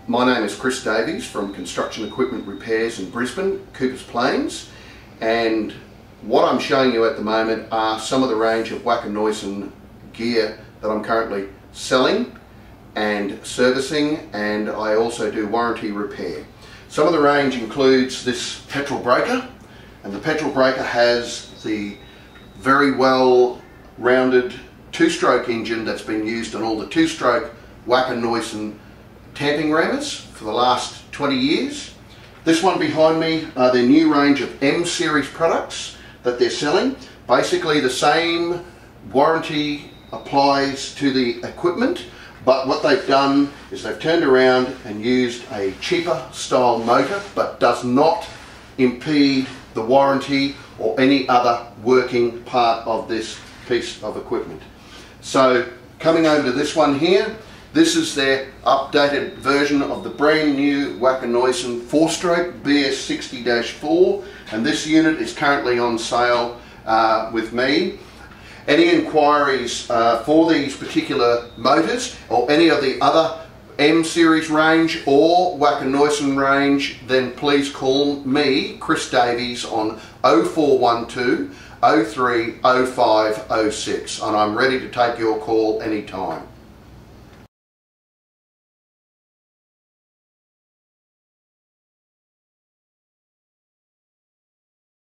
My name is Chris Davies from Construction Equipment Repairs in Brisbane, Coopers Plains, and what I'm showing you at the moment are some of the range of Wacker Neuson gear that I'm currently selling and servicing, and I also do warranty repair. Some of the range includes this petrol breaker, and the petrol breaker has the very well rounded two-stroke engine that's been used on all the two-stroke Wacker Neuson tamping rammers for the last 20 years. This one behind me are their new range of M series products that they're selling. Basically the same warranty applies to the equipment, but what they've done is they've turned around and used a cheaper style motor, but does not impede the warranty or any other working part of this piece of equipment. So coming over to this one here, this is their updated version of the brand new Wacker Neuson 4-stroke BS60-4, and this unit is currently on sale with me. Any inquiries for these particular motors or any of the other M series range or Wacker Neuson range, then please call me, Chris Davies, on 0412 03 05 06, and I'm ready to take your call anytime.